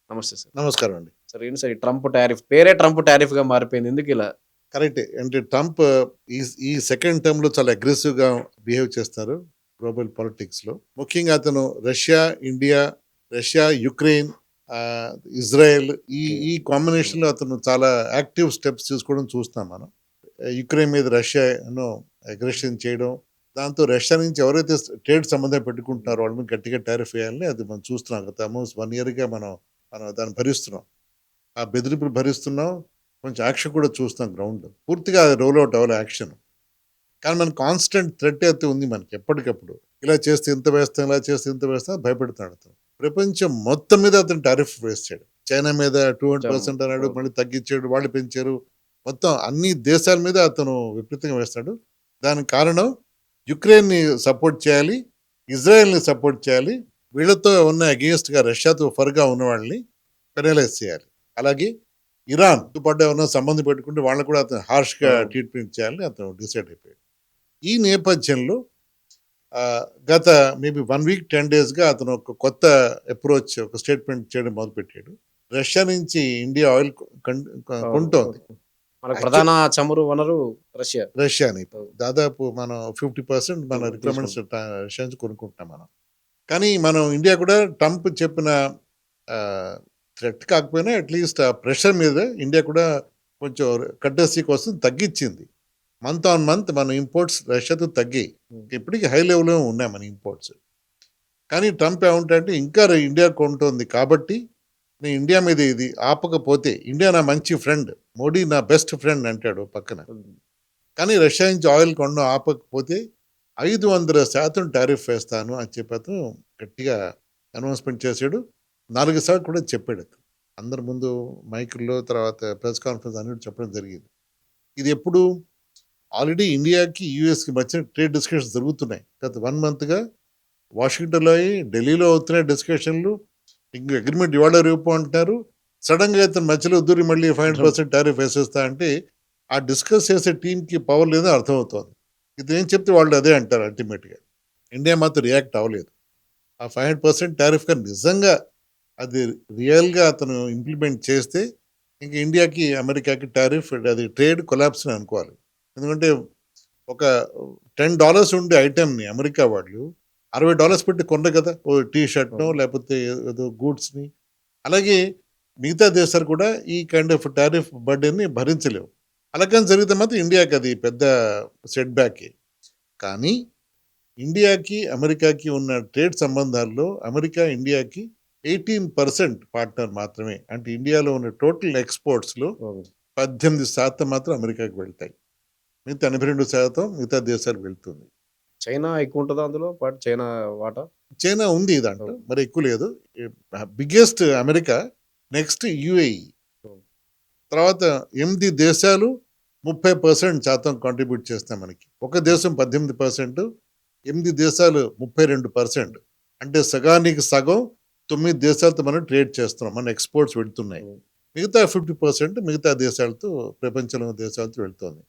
నమస్తే సార్. నమస్కారం అండి. సార్ ఏంటి సార్ ఈ ట్రంప్ టారిఫ్ పేరే ట్రంప్ టారిఫ్‌గా మారిపోయింది. ఎందుకిలా? కరెక్టే. అంటే ట్రంప్ ఈ ఈ సెకండ్ టర్మ్‌లో చాలా అగ్రెసివ్‌గా బిహేవ్ చేస్తారు గ్లోబల్ పాలిటిక్స్‌లో. ముఖ్యంగా అతను రష్యా, ఇండియా, రష్యా, యుక్రెయిన్, ఆహ్, ఇజ్రాయెల్ ఈ ఓకే. ఈ కాంబినేషన్‌లో అతను చాలా యాక్టివ్ స్టెప్స్ తీసుకోవడం చూస్తున్నాం మనం. యుక్రెయిన్ మీద రష్యాను అగ్రెషన్ చేయడం. దాంతో రష్యా నుంచి ఎవరైతే ట్రేడ్ సంబంధం పెట్టుకుంటున్నారో వాళ్ళ మీద గట్టిగా టారిఫ్ వేయాలని అది మనం చూస్తున్నాం. గత ఆల్మోస్ట్ 1 ఇయర్‌గా మనం మనం దాన్ని భరిస్తున్నాం. ఆ బెదిరింపులు భరిస్తున్నాం. కొంచెం యాక్షన్ కూడా చూస్తున్నాం గ్రౌండ్‌లో. పూర్తిగా రోల్ ఔట్ అవ్వలే యాక్షన్. కానీ మనకు కాన్స్టెంట్ థ్రెట్ అయితే ఉంది మనకి ఎప్పటికప్పుడు. ఇలా చేస్తే ఇంత వేస్తాం, ఇలా చేస్తే ఇంత వేస్తాం భయపెడుతున్నాడు అతను. ప్రపంచం మొత్తం మీద అతను టారిఫ్ వేసాడు. చైనా మీద నిజం. 200% అన్నాడు. అవును. మళ్ళీ తగ్గించాడు. వాళ్ళు పెంచారు. మొత్తం అన్ని దేశాల మీద అతను విపరీతంగా వేస్తాడు. దానికి కారణం యుక్రెయిన్‌ని సపోర్ట్ చేయాలి. ఇజ్రాయెల్‌ని సపోర్ట్ చేయాలి. వీళ్ళతో ఉన్న అగెయిన్స్ట్‌గా రష్యాతో ఫర్‌గా ఉన్న వాళ్ళని పెనలైజ్ చేయాలి. అలాగే ఇరాన్‌తో పాటు ఏమన్నా సంబంధం పెట్టుకుంటే వాళ్ళని కూడా అతను హార్ష్‌గా అవును. ట్రీట్‌మెంట్ చేయాలని అతను డిసైడ్ అయిపోయాడు. ఈ నేపథ్యంలో గత మేబీ 1 వీక్ 10 డేస్‌గా అతను ఒక కొత్త అప్రోచ్ ఒక స్టేట్మెంట్ చేయడం మొదలుపెట్టాడు. రష్యా నుంచి ఇండియా ఆయిల్ అవును. కొంటోంది. అవును. మనకు ప్రధాన యాక్చువల్ చమురు వనరు రష్యా. రష్యాని ఇప్పుడు అవును. దాదాపు మనం 50% మన రిక్వైర్మెంట్స్ తీసుకుంటాం. రష్యా నుంచి కొనుక్కుంటున్నాం మనం. కానీ మనం ఇండియా కూడా ట్రంప్ చెప్పిన థ్రెట్ కాకపోయినా అట్‌లీస్ట్ ఆ ప్రెషర్ మీద ఇండియా కూడా కొంచెం కర్టెసీ కోసం తగ్గించింది. మంత్ ఆన్ మంత్ మన ఇంపోర్ట్స్ రష్యాతో తగ్గాయి. హ్మ్. ఇప్పటికి హై లెవెల్‌లో ఉన్నాయి మన ఇంపోర్ట్స్. కానీ ట్రంప్ ఏమంటాడంటే ఇంకా ఇండియా కొంటోంది కాబట్టి నేను ఇండియా మీద ఇది ఆపకపోతే ఇండియా నా మంచి ఫ్రెండ్. మోడీ నా బెస్ట్ ఫ్రెండ్ అంటాడు ఓ పక్కన. హ్మ్. కానీ రష్యా నుంచి ఆయిల్ కొనడం ఆపకపోతే 500% టారిఫ్ వేస్తాను అని చెప్పి అతను గట్టిగా అనౌన్స్‌మెంట్ చేసాడు. 4 సార్లు కూడా చెప్పాడు అతను. అందరి ముందు మైకుల్లో తర్వాత ప్రెస్ కాన్ఫరెన్స్ అన్నిటి చెప్పడం జరిగింది. ఇది ఎప్పుడు ఆల్రెడీ ఇండియాకి, యూఎస్‌కి మధ్య ట్రేడ్ డిస్కషన్స్ జరుగుతున్నాయి. గత 1 మంత్‌గా వాషింగ్టన్‌లో అయ్యి, ఢిల్లీలో అవుతున్నాయి డిస్కషన్‌లు. ఇంక అగ్రీమెంట్ ఇవాళ రేపు అంటున్నారు. సడెన్‌గా ఇతను మధ్యలో దూరి మళ్ళీ ట్రంప్. 500% టారిఫ్ వేసేస్తా అంటే, ఆ డిస్కస్ చేసే టీమ్‌కి పవర్ లేదని అర్థమవుతోంది. ఇతనేం చెప్తే వాళ్ళు అదే అంటారు అల్టిమేట్‌గా. ఇండియా మాత్రం రియాక్ట్ అవ్వలేదు. ఆ 500% టారిఫ్ గాని నిజంగా అది రియల్‌గా అతను ఇంప్లిమెంట్ చేస్తే, ఇంక ఇండియాకి, అమెరికాకి టారిఫ్ అది ట్రేడ్ కొలాప్స్ అని అనుకోవాలి. ఎందుకంటే ఒక $10 ఉండే ఐటెమ్‌ని అమెరికా వాళ్ళు $60 పెట్టి కొనరు కదా! ఓ టీ షర్ట్‌నో అవును. లేపోతే ఏదో గూడ్స్‌ని. అలాగే మిగతా దేశాలు కూడా ఈ కైండ్ ఆఫ్ టారిఫ్ బర్డెన్‌ని భరించలేవు. అలా గాని జరిగితే మాత్రం ఇండియాకి అది పెద్ద సెట్ బ్యాకే. కానీ ఇండియాకి, అమెరికాకి ఉన్న ట్రేడ్ సంబంధాల్లో అమెరికా, ఇండియాకి 18% పార్ట్నర్ మాత్రమే. అంటే ఇండియాలో ఉన్న టోటల్ ఎక్స్‌పోర్ట్స్‌లో అవును. 18% మాత్రం అమెరికాకి వెళ్తాయి. మిగతా 82% మిగతా దేశాలకు వెళ్తుంది. చైనా ఎక్కువుంటదా అందులో చైనా వాటా? చైనా ఉంది దాంట్లో. అవును. మరి ఎక్కువ లేదు. Biggest America, next UAE. అవును. తర్వాత 8 దేశాలు 30% కాంట్రిబ్యూట్ చేస్తాయి మనకి. ఒక హ్మ్. దేశం 18%, 8 దేశాలు 32%. అంటే సగానికి సగం 9 దేశాలతో మనం ట్రేడ్ చేస్తున్నాం. మన ఎక్స్‌పోర్ట్స్ వెళ్తున్నాయి. అవును. మిగతా 50% మిగతా దేశాలతో ప్రపంచంలో ఉన్న దేశాలతో వెళ్తోంది.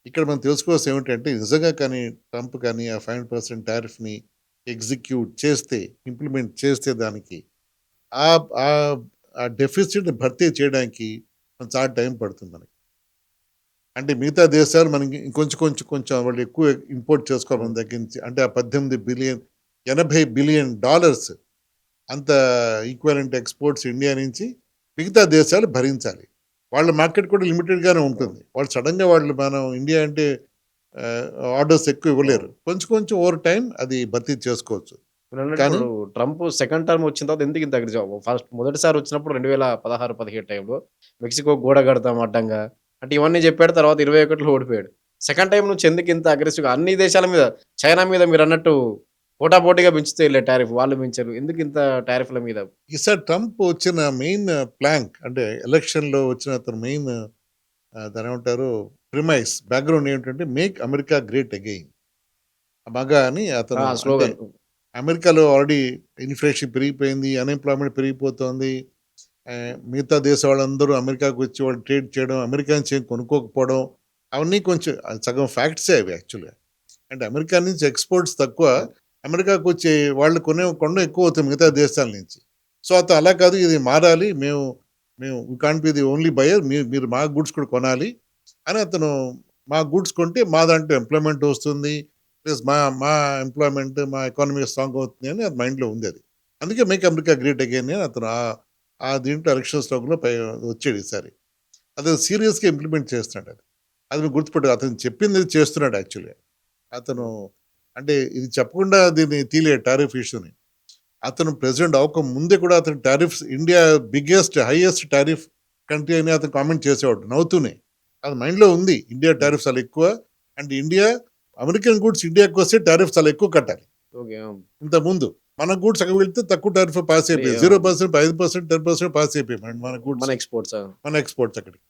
ఇక్కడ మనం తెలుసుకోవాల్సింది ఏమిటంటే నిజంగా కానీ ట్రంప్ కానీ ఆ 5% టారిఫ్‌ని ఎగ్జిక్యూట్ చేస్తే, ఇంప్లిమెంట్ చేస్తే దానికి ఆహ్, ఆహ్, ఆ డెఫిసిట్‌ని భర్తీ చేయడానికి చాలా టైం పడుతుంది మనకి. అంటే మిగతా దేశాలు మనకి కొంచెం వాళ్ళు ఎక్కువ ఇంపోర్ట్ చేసుకోవాలి మన అవును. దగ్గర నుంచి. అంటే ఆ 18,000,000,000 $80,000,000,000 అంత ఈక్వివలెంట్ ఎక్స్‌పోర్ట్స్ ఇండియా నుంచి మిగతా దేశాలు భరించాలి. వాళ్ళ మార్కెట్ కూడా లిమిటెడ్‌గానే అవును. ఉంటుంది. వాళ్ళు సడెన్‌గా వాళ్ళు మనం ఇండియా అంటే ఆహ్, ఆర్డర్స్ ఎక్కువ ఇవ్వలేరు. అవును. కొంచెం ఓవర్ టైమ్ అది భర్తీ చేసుకోవచ్చు. మీరన్నట్టు కానీ ఇప్పుడు ట్రంప్ సెకండ్ టర్మ్ వచ్చిన తర్వాత ఎందుకింత అగ్రెసివ్ ఫస్ట్ మొదటిసారి వచ్చినప్పుడు 2016, 17 టైంలో మెక్సికో గోడ కడతాం అడ్డంగా. అంటే ఇవన్నీ చెప్పాడు. తర్వాత 21లో ఓడిపోయాడు. సెకండ్ టైమ్ నుంచి ఎందుకింత అగ్రెసివ్‌గా అన్ని దేశాల మీద చైనా మీద మీరన్నట్టు పోటాపోటీగా పెంచుతూ ఎళ్ళే టారిఫ్ వాళ్ళు పెంచారు. ఎందుకింత టారిఫ్‌ల మీద? ఈసారి ట్రంప్ వచ్చిన మెయిన్ ప్లాంక్ అంటే ఎలక్షన్‌లో వచ్చిన అతను మెయిన్ దాన్నేమంటారు బ్యాక్‌గ్రౌండ్ ఏంటంటే మేక్ అమెరికా గ్రేట్ అగెయిన్. మగా అని ఆ! అతను అంటే స్లోగన్. అమెరికాలో ఆల్రెడీ ఇన్‌ఫ్లేషన్ పెరిగిపోయింది. అన్‌ఎంప్లాయ్‌మెంట్ పెరిగిపోతోంది. మిగతా దేశం వాళ్ళందరూ అమెరికాకి వచ్చి వాళ్ళు ట్రేడ్ చేయడం, అమెరికా నుంచి ఏం కొనుక్కోకపోవడం, అవన్నీ కొంచెం సగం ఫ్యాక్ట్సే అవి యాక్చువల్‌గా. అంటే అమెరికా నుంచి ఎక్స్‌పోర్ట్స్ తక్కువ. అవును. అమెరికాకొచ్చే వాళ్ళు కొనడం ఎక్కువ అవుతాయి మిగతా దేశాల నుంచి. సో అతను అలా కాదు, ఇది మారాలి, మేము మేము can't be the only buyer, మీరు మా గూడ్స్ కూడా కొనాలి అని అతను మా గూడ్స్ కొంటే మా దాంట్లో ఎంప్లాయ్మెంట్ వస్తుంది, ప్లస్ మా మా ఎంప్లాయ్మెంట్ మా ఎకానమీ స్ట్రాంగ్ అవుతుంది అని అది మైండ్లో ఉంది. అది అందుకే మేక్ అమెరికా గ్రేట్ అగైన్ అని అతను ఆ దీంట్లో ఎలక్షన్ స్టాక్లో వచ్చాడు ఈసారి. అది సీరియస్గా ఇంప్లిమెంట్ చేస్తున్నాడు. అది అది మీరు గుర్తుపెట్టు, అతను చెప్పింది చేస్తున్నాడు యాక్చువల్గా. అతను అంటే ఇది చెప్పకుండా దీన్ని తీలే టారిఫ్ ఇష్యూని. అతను ప్రెసిడెంట్ అవ్వక ముందే కూడా అతను tariffs India biggest highest tariff country అని అతను కామెంట్ చేసేవాడు నవ్వుతూనే. అది మైండ్లో ఉంది, ఇండియా టారిఫ్ చాలా ఎక్కువ, అండ్ ఇండియా అమెరికన్ గూడ్స్ ఇండియాకి వస్తే టారిఫ్ చాలా ఎక్కువ కట్టాలి. ఓకే. ఇంత ముందు మన గూడ్స్ అక్కడ వెళ్తే తక్కువ టారిఫ్ పాస్ అయిపోయింది, 0%, 5%, 10% పాస్ అయిపోయింది మన గూడ్స్, మన ఎక్స్పోర్ట్స్. మన ఎక్స్పోర్ట్స్ అక్కడికి.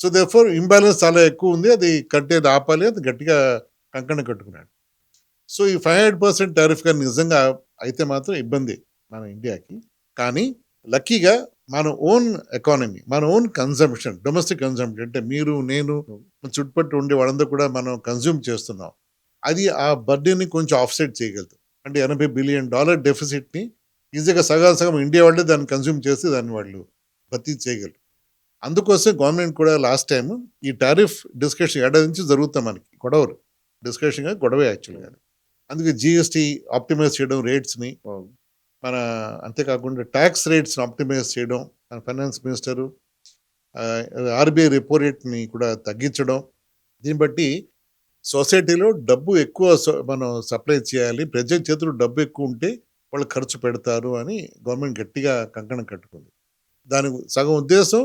సో దేర్ఫోర్ ఇంబ్యాలెన్స్ చాలా ఎక్కువ ఉంది, అది కట్టేది ఆపాలి, అది గట్టిగా కంకణం కట్టుకున్నాడు. సో ఈ 500% టారిఫ్ కానీ నిజంగా అయితే మాత్రం ఇబ్బంది మన ఇండియాకి. కానీ లక్కీగా మన ఓన్ ఎకానమీ, మన ఓన్ కన్జంప్షన్, డొమెస్టిక్ కన్జంప్షన్ అంటే మీరు నేను మన చుట్టుపక్కల ఉండే వాళ్ళందరూ కూడా మనం కన్జ్యూమ్ చేస్తున్నాం. అది ఆ బర్డెన్ని కొంచెం ఆఫ్సెట్ చేయగలుగుతాం. అంటే $80 బిలియన్ డెఫిసిట్ని ఈజీగా సగం ఇండియా వాళ్ళే దాన్ని కన్జ్యూమ్ చేసి దాన్ని వాళ్ళు భర్తీ చేయగలరు. అందుకోసం గవర్నమెంట్ కూడా లాస్ట్ టైం ఈ టారిఫ్ డిస్కషన్ ఏడాది నుంచి జరుగుతాం మనకి గొడవలు, డిస్కషన్గా గొడవే యాక్చువల్గా. అందుకే జిఎస్టీ ఆప్టిమైజ్ చేయడం రేట్స్ని, మన అంతేకాకుండా ట్యాక్స్ రేట్స్ని ఆప్టిమైజ్ చేయడం, మన ఫైనాన్స్ మినిస్టరు ఆర్బీఐ రెపో రేట్ని కూడా తగ్గించడం. దీన్ని బట్టి సొసైటీలో డబ్బు ఎక్కువ మనం సప్లై చేయాలి, ప్రజల చేతులు డబ్బు ఎక్కువ ఉంటే వాళ్ళు ఖర్చు పెడతారు అని గవర్నమెంట్ గట్టిగా కంకణం కట్టుకుంది. దాని సగం ఉద్దేశం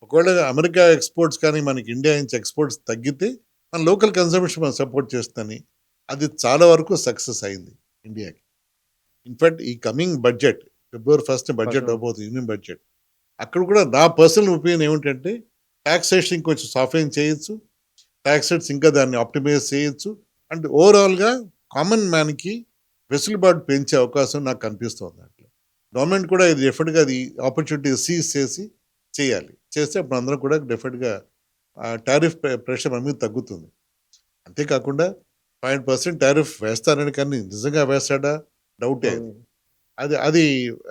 ఒకవేళ అమెరికా ఎక్స్పోర్ట్స్ కానీ మనకి ఇండియా నుంచి ఎక్స్పోర్ట్స్ తగ్గితే మన లోకల్ కన్సంప్షన్ మనం సపోర్ట్ చేస్తుందని. అది చాలా వరకు సక్సెస్ అయింది ఇండియాకి. ఇన్ఫ్యాక్ట్ ఈ కమింగ్ బడ్జెట్ February 1 బడ్జెట్ అవబోతుంది, యూనియన్ బడ్జెట్. అక్కడ కూడా నా పర్సనల్ ఒపీనియన్ ఏమిటంటే ట్యాక్సేషన్ కొంచెం సాఫ్ట్వేర్ చేయొచ్చు, ట్యాక్స్ రేట్స్ ఇంకా దాన్ని ఆప్టిమైజ్ చేయొచ్చు, అండ్ ఓవరాల్గా కామన్ మ్యాన్కి వెసులుబాటు పెంచే అవకాశం నాకు కనిపిస్తుంది. దాంట్లో గవర్నమెంట్ కూడా ఇది డెఫినెట్గా అది ఆపర్చునిటీ సీజ్ చేసి చేయాలి, చేస్తే అప్పుడు అందరం కూడా డెఫినెట్గా టారిఫ్ ప్రెషర్ మన మీద తగ్గుతుంది. అంతేకాకుండా 5% టారిఫ్ వేస్తానని, కానీ నిజంగా వేస్తాడా డౌటే. అది అది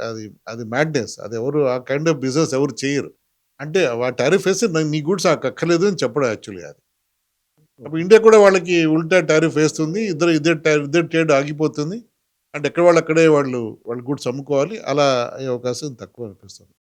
అది అది మ్యాడ్నెస్. అది ఎవరు ఆ కైండ్ ఆఫ్ బిజినెస్ ఎవరు చేయరు. అంటే ఆ టారిఫ్ వేస్తే నీ గూడ్స్ నాకు అక్కర్లేదు అని చెప్పడం యాక్చువల్లీ. అది అప్పుడు ఇండియా కూడా వాళ్ళకి ఉల్టా టారిఫ్ వేస్తుంది, ఇద్దరు ట్రేడ్ ఆగిపోతుంది. అంటే ఎక్కడ వాళ్ళు అక్కడే వాళ్ళ గూడ్స్ అమ్ముకోవాలి. అలా అయ్యే అవకాశం తక్కువ అనిపిస్తుంది.